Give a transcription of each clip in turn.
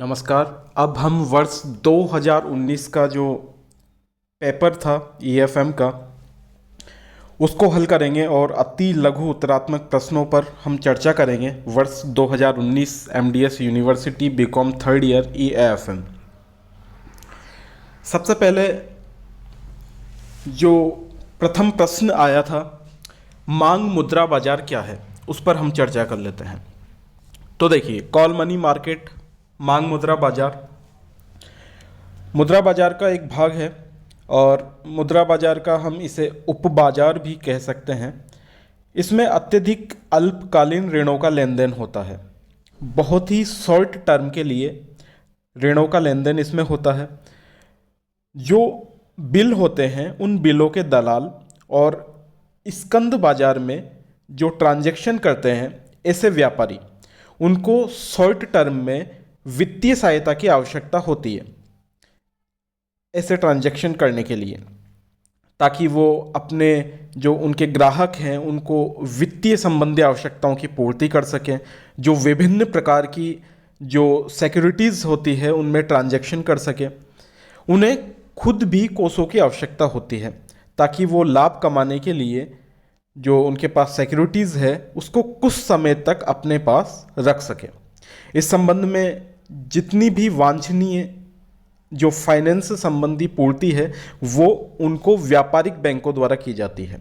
नमस्कार। अब हम वर्ष 2019 का जो पेपर था ईएफएम का उसको हल करेंगे और अति लघु उत्तरात्मक प्रश्नों पर हम चर्चा करेंगे। वर्ष 2019 MDS university BCom third year EFM. सबसे पहले जो प्रथम प्रश्न आया था, मांग मुद्रा बाजार क्या है, उस पर हम चर्चा कर लेते हैं। तो देखिए, कॉल मनी मार्केट मांग मुद्रा बाजार मुद्रा बाजार का एक भाग है और मुद्रा बाजार का हम इसे उप बाजार भी कह सकते हैं। इसमें अत्यधिक अल्पकालीन ऋणों का लेन देन होता है। बहुत ही शॉर्ट टर्म के लिए ऋणों का लेन देन इसमें होता है। जो बिल होते हैं उन बिलों के दलाल और स्कंद बाजार में जो ट्रांजैक्शन करते हैं ऐसे व्यापारी, उनको शॉर्ट टर्म में वित्तीय सहायता की आवश्यकता होती है ऐसे ट्रांजैक्शन करने के लिए, ताकि वो अपने जो उनके ग्राहक हैं उनको वित्तीय संबंधी आवश्यकताओं की पूर्ति कर सकें। जो विभिन्न प्रकार की जो सिक्योरिटीज़ होती है उनमें ट्रांजैक्शन कर सकें। उन्हें खुद भी कोषों की आवश्यकता होती है ताकि वो लाभ कमाने के लिए जो उनके पास सिक्योरिटीज़ है उसको कुछ समय तक अपने पास रख सके। इस संबंध में जितनी भी वांछनीय जो फाइनेंस संबंधी पूर्ति है वो उनको व्यापारिक बैंकों द्वारा की जाती है।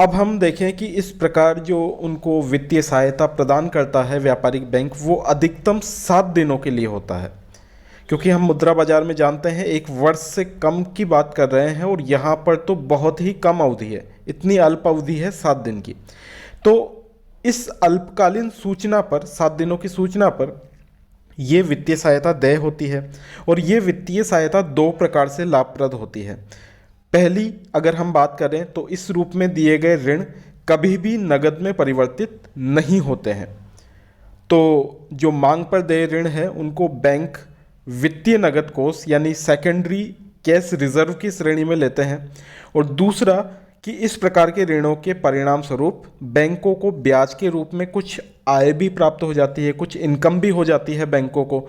अब हम देखें कि इस प्रकार जो उनको वित्तीय सहायता प्रदान करता है व्यापारिक बैंक, वो अधिकतम 7 दिनों के लिए होता है, क्योंकि हम मुद्रा बाजार में जानते हैं 1 वर्ष से कम की बात कर रहे हैं और यहाँ पर तो बहुत ही कम अवधि है, इतनी अल्प अवधि है 7 दिन की। तो इस अल्पकालीन सूचना पर, 7 दिनों की सूचना पर ये वित्तीय सहायता देय होती है। और ये वित्तीय सहायता 2 प्रकार से लाभप्रद होती है। पहली अगर हम बात करें तो इस रूप में दिए गए ऋण कभी भी नगद में परिवर्तित नहीं होते हैं। तो जो मांग पर देय ऋण है उनको बैंक वित्तीय नगद कोष यानी सेकेंडरी कैश रिजर्व की श्रेणी में लेते हैं। और दूसरा कि इस प्रकार के ऋणों के परिणाम स्वरूप बैंकों को ब्याज के रूप में कुछ आय भी प्राप्त हो जाती है, कुछ इनकम भी हो जाती है बैंकों को।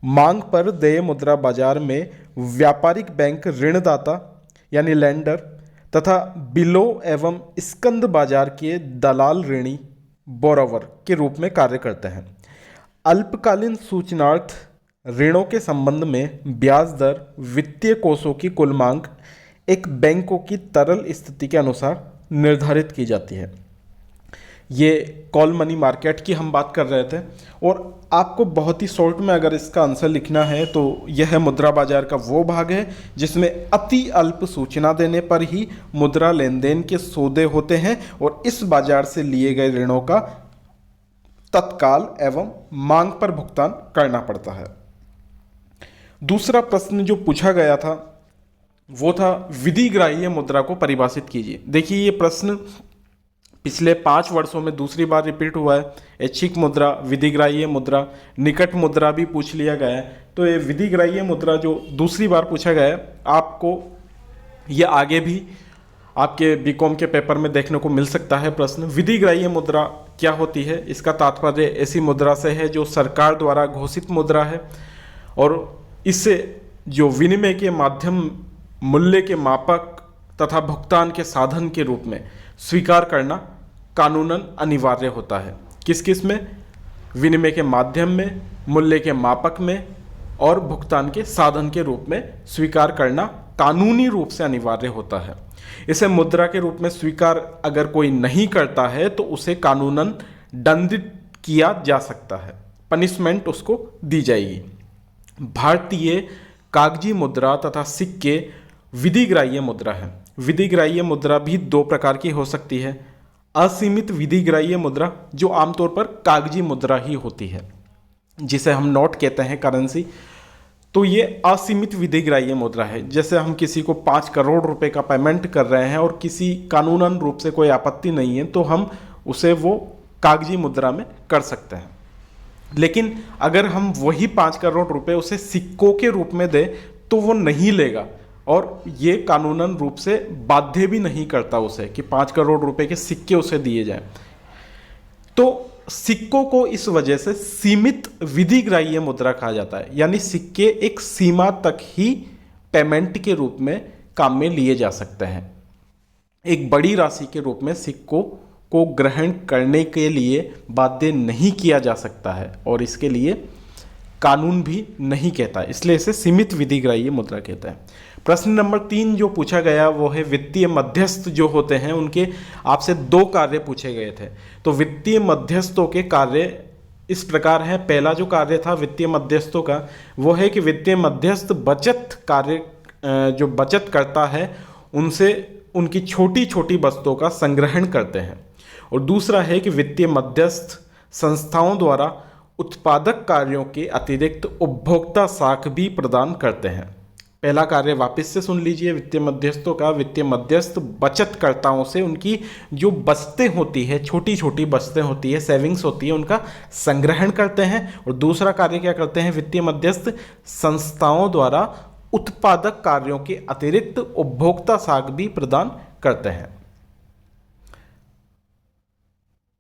मांग पर देय मुद्रा बाजार में व्यापारिक बैंक ऋणदाता यानी लेंडर तथा बिलों एवं स्कंद बाजार के दलाल ऋणी बोरोवर के रूप में कार्य करते हैं। अल्पकालीन सूचनार्थ ऋणों के संबंध में ब्याज दर वित्तीय कोषों की कुल मांग एक बैंकों की तरल स्थिति के अनुसार निर्धारित की जाती है। ये कॉल मनी मार्केट की हम बात कर रहे थे और आपको बहुत ही शॉर्ट में अगर इसका आंसर लिखना है तो यह मुद्रा बाजार का वो भाग है जिसमें अति अल्प सूचना देने पर ही मुद्रा लेन देन के सौदे होते हैं और इस बाजार से लिए गए ऋणों का तत्काल एवं मांग पर भुगतान करना पड़ता है। दूसरा प्रश्न जो पूछा गया था वो था विधिग्राह्य मुद्रा को परिभाषित कीजिए। देखिए, ये प्रश्न पिछले 5 वर्षों में दूसरी बार रिपीट हुआ है। ऐच्छिक मुद्रा, विधिग्राह्य मुद्रा, निकट मुद्रा भी पूछ लिया गया है। तो ये विधिग्राह्य मुद्रा जो दूसरी बार पूछा गया है, आपको ये आगे भी आपके बीकॉम के पेपर में देखने को मिल सकता है प्रश्न। विधिग्राह्य मुद्रा क्या होती है? इसका तात्पर्य ऐसी मुद्रा से है जो सरकार द्वारा घोषित मुद्रा है और इससे जो विनिमय के माध्यम, मूल्य के मापक तथा भुगतान के साधन के रूप में स्वीकार करना कानूनन अनिवार्य होता है। किस किस में? विनिमय के माध्यम में, मूल्य के मापक में और भुगतान के साधन के रूप में स्वीकार करना कानूनी रूप से अनिवार्य होता है। इसे मुद्रा के रूप में स्वीकार अगर कोई नहीं करता है तो उसे कानूनन दंडित किया जा सकता है, पनिशमेंट उसको दी जाएगी। भारतीय कागजी मुद्रा तथा सिक्के विधिग्राह्य मुद्रा है। विधिग्राह्य मुद्रा भी 2 प्रकार की हो सकती है। असीमित विधिग्राह्य मुद्रा जो आमतौर पर कागजी मुद्रा ही होती है, जिसे हम नोट कहते हैं, करेंसी। तो ये असीमित विधिग्राह्य मुद्रा है। जैसे हम किसी को 5 करोड़ रुपए का पेमेंट कर रहे हैं और किसी कानूनन रूप से कोई आपत्ति नहीं है तो हम उसे वो कागजी मुद्रा में कर सकते हैं। लेकिन अगर हम वही 5 करोड़ रुपए उसे सिक्कों के रूप में दें तो वो नहीं लेगा और ये कानूनन रूप से बाध्य भी नहीं करता उसे कि 5 करोड़ रुपए के सिक्के उसे दिए जाएं। तो सिक्कों को इस वजह से सीमित विधिग्राह्य मुद्रा कहा जाता है, यानी सिक्के एक सीमा तक ही पेमेंट के रूप में काम में लिए जा सकते हैं। एक बड़ी राशि के रूप में सिक्कों को ग्रहण करने के लिए बाध्य नहीं किया जा सकता है और इसके लिए कानून भी नहीं कहता, इसलिए इसे सीमित विधिग्राह्य मुद्रा कहता है। प्रश्न नंबर 3 जो पूछा गया वो है वित्तीय मध्यस्थ जो होते हैं उनके आपसे 2 कार्य पूछे गए थे। तो वित्तीय मध्यस्थों के कार्य इस प्रकार है। पहला जो कार्य था वित्तीय मध्यस्थों का वो है कि वित्तीय मध्यस्थ बचत कार्य जो बचत करता है उनसे उनकी छोटी छोटी वस्तुओं का संग्रहण करते हैं। और दूसरा है कि वित्तीय मध्यस्थ संस्थाओं द्वारा उत्पादक कार्यों के अतिरिक्त उपभोक्ता साख भी प्रदान करते हैं। पहला कार्य वापस से सुन लीजिए वित्तीय मध्यस्थों का। वित्तीय मध्यस्थ बचतकर्ताओं से उनकी जो बचतें होती है, छोटी छोटी बचतें होती है, सेविंग्स होती है, उनका संग्रहण करते हैं। और दूसरा कार्य क्या करते हैं वित्तीय मध्यस्थ संस्थाओं द्वारा उत्पादक कार्यों के अतिरिक्त उपभोक्ता साख भी प्रदान करते हैं।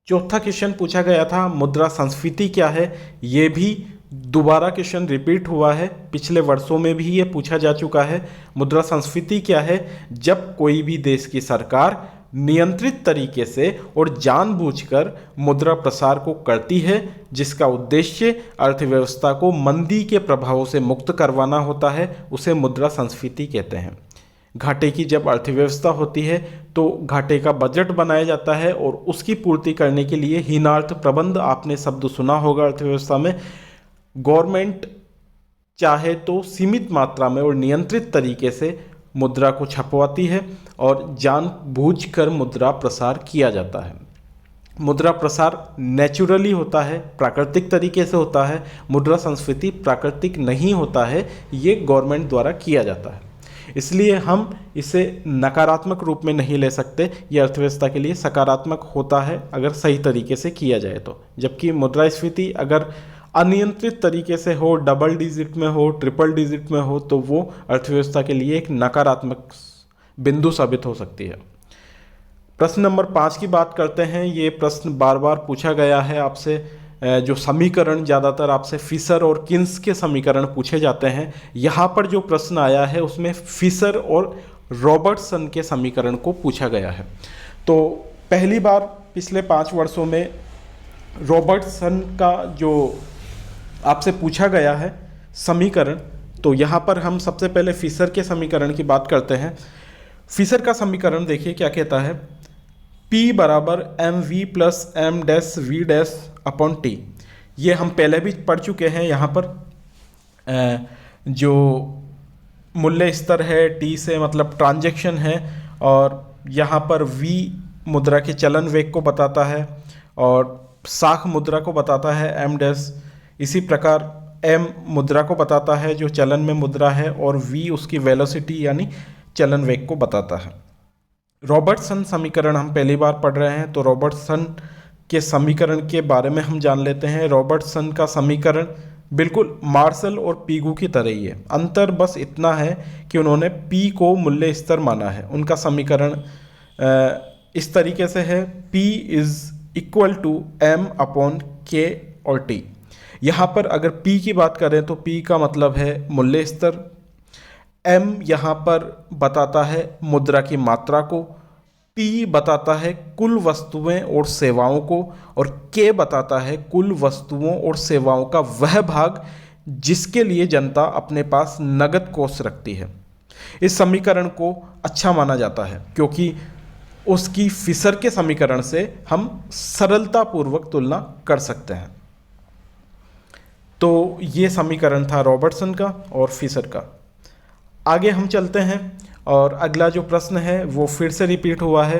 चौथा क्वेश्चन पूछा गया था मुद्रा संस्फीति क्या है। ये भी दोबारा क्वेश्चन रिपीट हुआ है, पिछले वर्षों में भी ये पूछा जा चुका है। मुद्रा संस्फीति क्या है? जब कोई भी देश की सरकार नियंत्रित तरीके से और जानबूझकर मुद्रा प्रसार को करती है जिसका उद्देश्य अर्थव्यवस्था को मंदी के प्रभावों से मुक्त करवाना होता है, उसे मुद्रा संस्फीति कहते हैं। घाटे की जब अर्थव्यवस्था होती है तो घाटे का बजट बनाया जाता है और उसकी पूर्ति करने के लिए हीनार्थ प्रबंध, आपने शब्द सुना होगा अर्थव्यवस्था में। गवर्नमेंट चाहे तो सीमित मात्रा में और नियंत्रित तरीके से मुद्रा को छपवाती है और जानबूझकर मुद्रा प्रसार किया जाता है। मुद्रा प्रसार नेचुरली होता है, प्राकृतिक तरीके से होता है। मुद्रा संस्फीति प्राकृतिक नहीं होता है, ये गवर्नमेंट द्वारा किया जाता है। इसलिए हम इसे नकारात्मक रूप में नहीं ले सकते, ये अर्थव्यवस्था के लिए सकारात्मक होता है अगर सही तरीके से किया जाए तो। जबकि मुद्रास्फीति अगर अनियंत्रित तरीके से हो, डबल डिजिट में हो, ट्रिपल डिजिट में हो, तो वो अर्थव्यवस्था के लिए एक नकारात्मक बिंदु साबित हो सकती है। प्रश्न नंबर 5 की बात करते हैं। ये प्रश्न बार बार पूछा गया है आपसे। जो समीकरण ज़्यादातर आपसे फिशर और किन्स के समीकरण पूछे जाते हैं। यहाँ पर जो प्रश्न आया है उसमें फिशर और रॉबर्टसन के समीकरण को पूछा गया है। तो पहली बार पिछले 5 वर्षों में रॉबर्टसन का जो आपसे पूछा गया है समीकरण, तो यहाँ पर हम सबसे पहले फिशर के समीकरण की बात करते हैं। फिशर का समीकरण देखिए क्या कहता है, P बराबर M V plus M dash V dash upon T. ये हम पहले भी पढ़ चुके हैं। यहाँ पर जो मूल्य स्तर है, टी से मतलब ट्रांजैक्शन है, और यहाँ पर V मुद्रा के चलन वेग को बताता है और साख मुद्रा को बताता है एम डैश। इसी प्रकार M मुद्रा को बताता है जो चलन में मुद्रा है, और V उसकी वेलोसिटी यानी चलन वेग को बताता है। रॉबर्टसन समीकरण हम पहली बार पढ़ रहे हैं, तो रॉबर्टसन के समीकरण के बारे में हम जान लेते हैं। रॉबर्टसन का समीकरण बिल्कुल मार्शल और पीगू की तरह ही है। अंतर बस इतना है कि उन्होंने P को मूल्य स्तर माना है। उनका समीकरण इस तरीके से है, P is equal to M upon K और T। यहाँ पर अगर P की बात करें तो P का मतलब है मूल्य स्तर, M यहाँ पर बताता है मुद्रा की मात्रा को, P बताता है कुल वस्तुएं और सेवाओं को, और K बताता है कुल वस्तुओं और सेवाओं का वह भाग जिसके लिए जनता अपने पास नगद कोष रखती है। इस समीकरण को अच्छा माना जाता है क्योंकि उसकी फिशर के समीकरण से हम सरलतापूर्वक तुलना कर सकते हैं। तो ये समीकरण था रॉबर्टसन का और फिशर का। आगे हम चलते हैं और अगला जो प्रश्न है वो फिर से रिपीट हुआ है।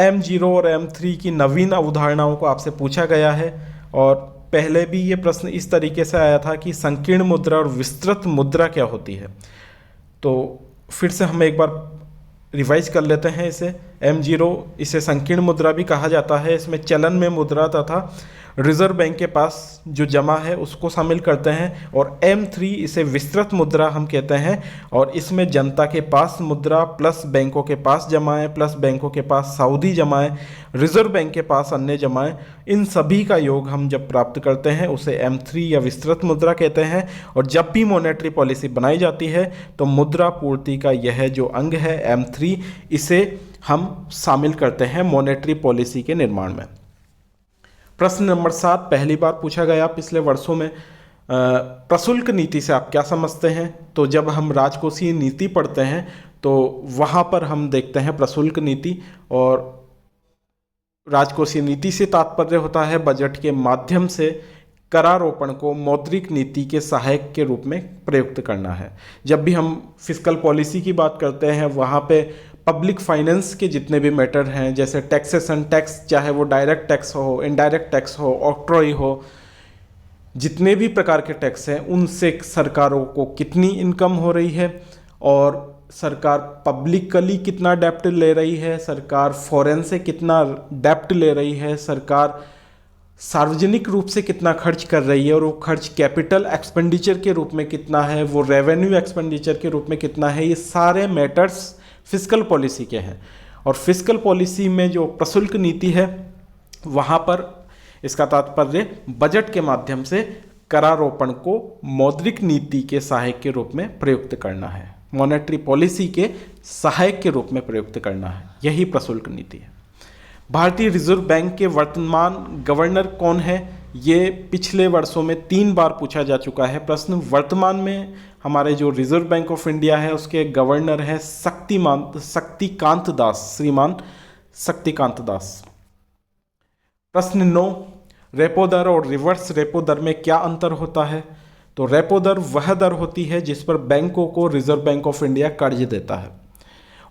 M0 और M3 की नवीन अवधारणाओं को आपसे पूछा गया है, और पहले भी ये प्रश्न इस तरीके से आया था कि संकीर्ण मुद्रा और विस्तृत मुद्रा क्या होती है। तो फिर से हम एक बार रिवाइज कर लेते हैं इसे। M0, इसे संकीर्ण मुद्रा भी कहा जाता है। इसमें चलन में मुद्रा तथा रिजर्व बैंक के पास जो जमा है उसको शामिल करते हैं। और M3 इसे विस्तृत मुद्रा हम कहते हैं, और इसमें जनता के पास मुद्रा प्लस बैंकों के पास जमाएं प्लस बैंकों के पास सऊदी जमाएं, रिजर्व बैंक के पास अन्य जमाएं, इन सभी का योग हम जब प्राप्त करते हैं उसे M3 या विस्तृत मुद्रा कहते हैं। और जब भी मॉनेटरी पॉलिसी बनाई जाती है तो मुद्रा पूर्ति का यह जो अंग है M3, इसे हम शामिल करते हैं मॉनेटरी पॉलिसी के निर्माण में। प्रश्न नंबर 7 पहली बार पूछा गया पिछले वर्षों में। प्रशुल्क नीति से आप क्या समझते हैं? तो जब हम राजकोषीय नीति पढ़ते हैं तो वहाँ पर हम देखते हैं प्रशुल्क नीति, और राजकोषीय नीति से तात्पर्य होता है बजट के माध्यम से करारोपण को मौद्रिक नीति के सहायक के रूप में प्रयुक्त करना है। जब भी हम फिस्कल पॉलिसी की बात करते हैं वहाँ पे पब्लिक फाइनेंस के जितने भी मैटर हैं, जैसे टैक्सेशन, टैक्स चाहे वो डायरेक्ट टैक्स हो, इनडायरेक्ट टैक्स हो, ऑक्ट्रॉय हो, जितने भी प्रकार के टैक्स हैं उनसे सरकारों को कितनी इनकम हो रही है, और सरकार पब्लिकली कितना डेप्ट ले रही है, सरकार फॉरेन से कितना डेप्ट ले रही है, सरकार सार्वजनिक रूप से कितना खर्च कर रही है, और वो खर्च कैपिटल एक्सपेंडिचर के रूप में कितना है, वो रेवेन्यू एक्सपेंडिचर के रूप में कितना है, ये सारे मैटर्स फिस्कल पॉलिसी के हैं। और फिस्कल पॉलिसी में जो प्रशुल्क नीति है वहाँ पर इसका तात्पर्य बजट के माध्यम से करारोपण को मौद्रिक नीति के सहायक के रूप में प्रयुक्त करना है, मॉनेटरी पॉलिसी के सहायक के रूप में प्रयुक्त करना है, यही प्रशुल्क नीति है। भारतीय रिजर्व बैंक के वर्तमान गवर्नर कौन है? ये पिछले वर्षों में 3 बार पूछा जा चुका है प्रश्न। वर्तमान में हमारे जो रिजर्व बैंक ऑफ इंडिया है उसके गवर्नर है शक्तिकांत दास, श्रीमान शक्तिकांत दास। प्रश्न 9, रेपो दर और रिवर्स रेपो दर में क्या अंतर होता है? तो रेपो दर वह दर होती है जिस पर बैंकों को रिजर्व बैंक ऑफ इंडिया कर्ज देता है,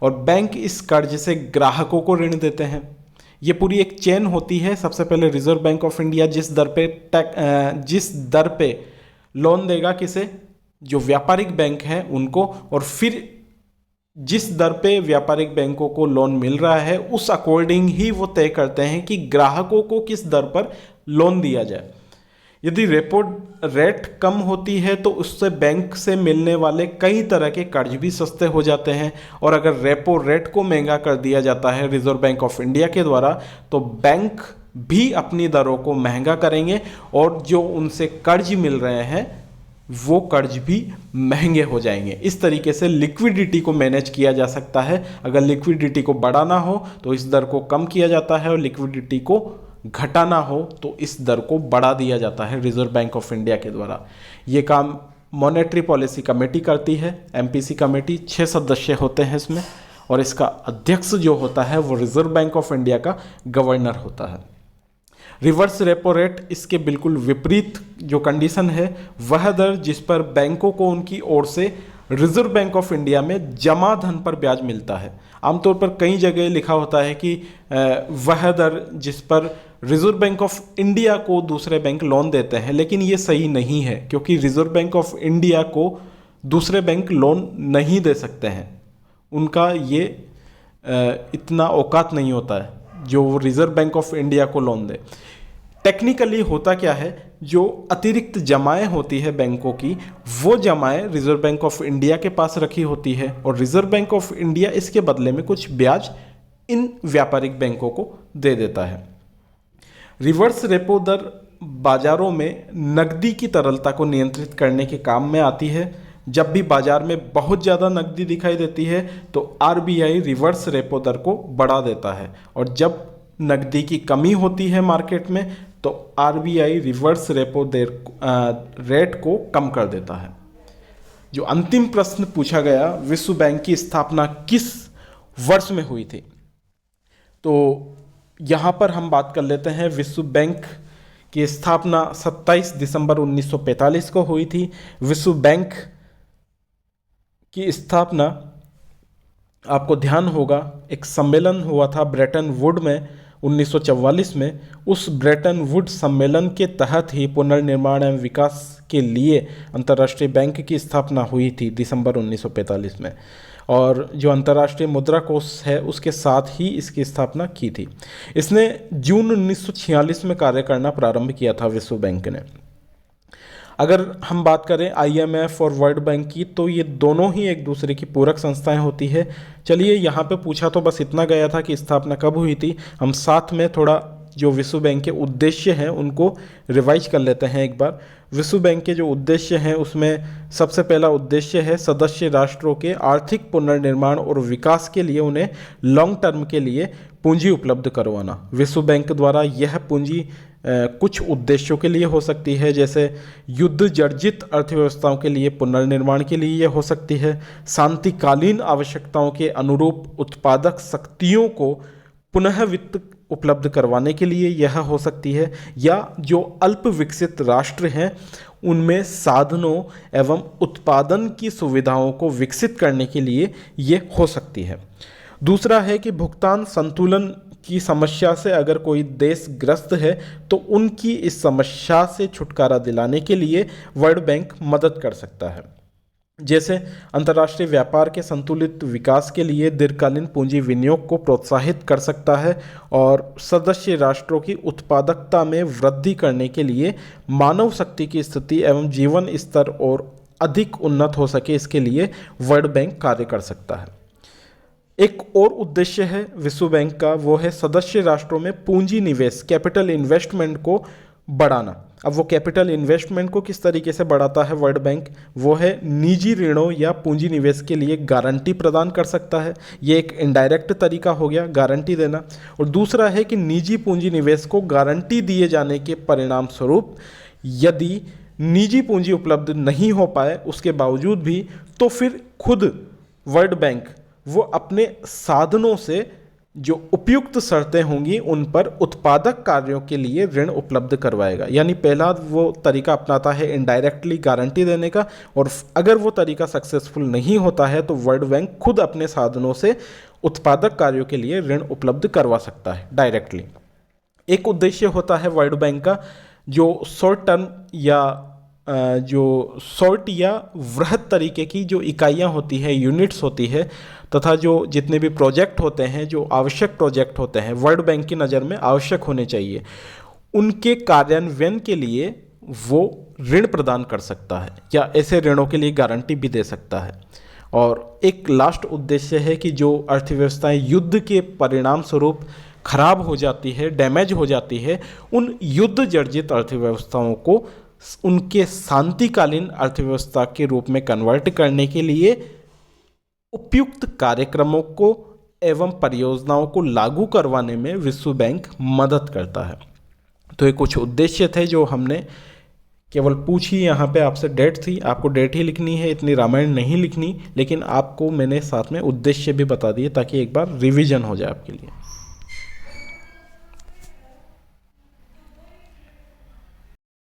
और बैंक इस कर्ज से ग्राहकों को ऋण देते हैं। ये पूरी एक चेन होती है। सबसे पहले रिजर्व बैंक ऑफ इंडिया जिस दर पे लोन देगा किसे, जो व्यापारिक बैंक हैं उनको, और फिर जिस दर पे व्यापारिक बैंकों को लोन मिल रहा है उस अकॉर्डिंग ही वो तय करते हैं कि ग्राहकों को किस दर पर लोन दिया जाए। यदि रेपो रेट कम होती है तो उससे बैंक से मिलने वाले कई तरह के कर्ज भी सस्ते हो जाते हैं, और अगर रेपो रेट को महंगा कर दिया जाता है रिजर्व बैंक ऑफ इंडिया के द्वारा तो बैंक भी अपनी दरों को महंगा करेंगे, और जो उनसे कर्ज मिल रहे हैं वो कर्ज भी महंगे हो जाएंगे। इस तरीके से लिक्विडिटी को मैनेज किया जा सकता है। अगर लिक्विडिटी को बढ़ाना हो तो इस दर को कम किया जाता है, और लिक्विडिटी को घटाना हो तो इस दर को बढ़ा दिया जाता है रिजर्व बैंक ऑफ इंडिया के द्वारा। ये काम मॉनेटरी पॉलिसी कमेटी करती है, MPC कमेटी। 6 सदस्य होते हैं इसमें, और इसका अध्यक्ष जो होता है वो रिजर्व बैंक ऑफ इंडिया का गवर्नर होता है। रिवर्स रेपो रेट इसके बिल्कुल विपरीत जो कंडीशन है, वह दर जिस पर बैंकों को उनकी ओर से रिजर्व बैंक ऑफ इंडिया में जमा धन पर ब्याज मिलता है। आमतौर पर कई जगह लिखा होता है कि वह दर जिस पर रिजर्व बैंक ऑफ इंडिया को दूसरे बैंक लोन देते हैं, लेकिन ये सही नहीं है, क्योंकि रिजर्व बैंक ऑफ इंडिया को दूसरे बैंक लोन नहीं दे सकते हैं। उनका ये इतना औकात नहीं होता है जो रिजर्व बैंक ऑफ इंडिया को लोन दे। टेक्निकली होता क्या है, जो अतिरिक्त जमाएं होती है बैंकों की, वो जमाएं रिजर्व बैंक ऑफ इंडिया के पास रखी होती है, और रिजर्व बैंक ऑफ इंडिया इसके बदले में कुछ ब्याज इन व्यापारिक बैंकों को दे देता है। रिवर्स रेपो दर बाजारों में नकदी की तरलता को नियंत्रित करने के काम में आती है। जब भी बाजार में बहुत ज़्यादा नकदी दिखाई देती है तो RBI रिवर्स रेपो दर को बढ़ा देता है, और जब नकदी की कमी होती है मार्केट में तो RBI रिवर्स रेपो रेट को कम कर देता है। जो अंतिम प्रश्न पूछा गया, विश्व बैंक की स्थापना किस वर्ष में हुई थी? तो यहाँ पर हम बात कर लेते हैं। विश्व बैंक की स्थापना 27 दिसंबर 1945 को हुई थी। विश्व बैंक की स्थापना, आपको ध्यान होगा, एक सम्मेलन हुआ था ब्रेटन वुड में 1944 में। उस ब्रेटन वुड सम्मेलन के तहत ही पुनर्निर्माण एवं विकास के लिए अंतर्राष्ट्रीय बैंक की स्थापना हुई थी दिसंबर 1945 में। और जो अंतर्राष्ट्रीय मुद्रा कोष है उसके साथ ही इसकी स्थापना की थी। इसने जून 1946 में कार्य करना प्रारंभ किया था विश्व बैंक ने। अगर हम बात करें IMF और वर्ल्ड बैंक की, तो ये दोनों ही एक दूसरे की पूरक संस्थाएं होती है। चलिए, यहाँ पे पूछा तो बस इतना गया था कि स्थापना कब हुई थी, हम साथ में थोड़ा जो विश्व बैंक के उद्देश्य हैं उनको रिवाइज कर लेते हैं एक बार। विश्व बैंक के जो उद्देश्य हैं उसमें सबसे पहला उद्देश्य है सदस्य राष्ट्रों के आर्थिक पुनर्निर्माण और विकास के लिए उन्हें लॉन्ग टर्म के लिए पूंजी उपलब्ध करवाना। विश्व बैंक द्वारा यह पूंजी कुछ उद्देश्यों के लिए हो सकती है, जैसे युद्ध जर्जित अर्थव्यवस्थाओं के लिए पुनर्निर्माण के लिए यह हो सकती है, शांतिकालीन आवश्यकताओं के अनुरूप उत्पादक शक्तियों को पुनः वित्त उपलब्ध करवाने के लिए यह हो सकती है, या जो अल्प विकसित राष्ट्र हैं उनमें साधनों एवं उत्पादन की सुविधाओं को विकसित करने के लिए ये हो सकती है। दूसरा है कि भुगतान संतुलन की समस्या से अगर कोई देश ग्रस्त है तो उनकी इस समस्या से छुटकारा दिलाने के लिए वर्ल्ड बैंक मदद कर सकता है। जैसे अंतर्राष्ट्रीय व्यापार के संतुलित विकास के लिए दीर्घकालीन पूंजी विनियोग को प्रोत्साहित कर सकता है, और सदस्य राष्ट्रों की उत्पादकता में वृद्धि करने के लिए मानव शक्ति की स्थिति एवं जीवन स्तर और अधिक उन्नत हो सके, इसके लिए वर्ल्ड बैंक कार्य कर सकता है। एक और उद्देश्य है विश्व बैंक का, वो है सदस्य राष्ट्रों में पूंजी निवेश, कैपिटल इन्वेस्टमेंट को बढ़ाना। अब वो कैपिटल इन्वेस्टमेंट को किस तरीके से बढ़ाता है वर्ल्ड बैंक, वो है निजी ऋणों या पूंजी निवेश के लिए गारंटी प्रदान कर सकता है। ये एक इनडायरेक्ट तरीका हो गया गारंटी देना। और दूसरा है कि निजी पूंजी निवेश को गारंटी दिए जाने के परिणाम स्वरूप यदि निजी पूंजी उपलब्ध नहीं हो पाए उसके बावजूद भी, तो फिर खुद वर्ल्ड बैंक वो अपने साधनों से जो उपयुक्त शर्तें होंगी उन पर उत्पादक कार्यों के लिए ऋण उपलब्ध करवाएगा। यानी पहला वो तरीका अपनाता है इनडायरेक्टली गारंटी देने का, और अगर वो तरीका सक्सेसफुल नहीं होता है तो वर्ल्ड बैंक खुद अपने साधनों से उत्पादक कार्यों के लिए ऋण उपलब्ध करवा सकता है डायरेक्टली। एक उद्देश्य होता है वर्ल्ड बैंक का जो शॉर्ट टर्म या वृहत तरीके की जो इकाइयाँ होती है, यूनिट्स होती है, तथा जो जितने भी प्रोजेक्ट होते हैं, जो आवश्यक प्रोजेक्ट होते हैं वर्ल्ड बैंक की नज़र में आवश्यक होने चाहिए, उनके कार्यान्वयन के लिए वो ऋण प्रदान कर सकता है या ऐसे ऋणों के लिए गारंटी भी दे सकता है। और एक लास्ट उद्देश्य है कि जो अर्थव्यवस्थाएं युद्ध के परिणाम स्वरूप खराब हो जाती है, डैमेज हो जाती है, उन युद्ध जर्जित अर्थव्यवस्थाओं को उनके शांतिकालीन अर्थव्यवस्था के रूप में कन्वर्ट करने के लिए उपयुक्त कार्यक्रमों को एवं परियोजनाओं को लागू करवाने में विश्व बैंक मदद करता है। तो ये कुछ उद्देश्य थे जो हमने केवल पूछी। यहाँ पे आपसे डेट थी, आपको डेट ही लिखनी है, इतनी रामायण नहीं लिखनी, लेकिन आपको मैंने साथ में उद्देश्य भी बता दिए ताकि एक बार रिवीजन हो जाए आपके लिए।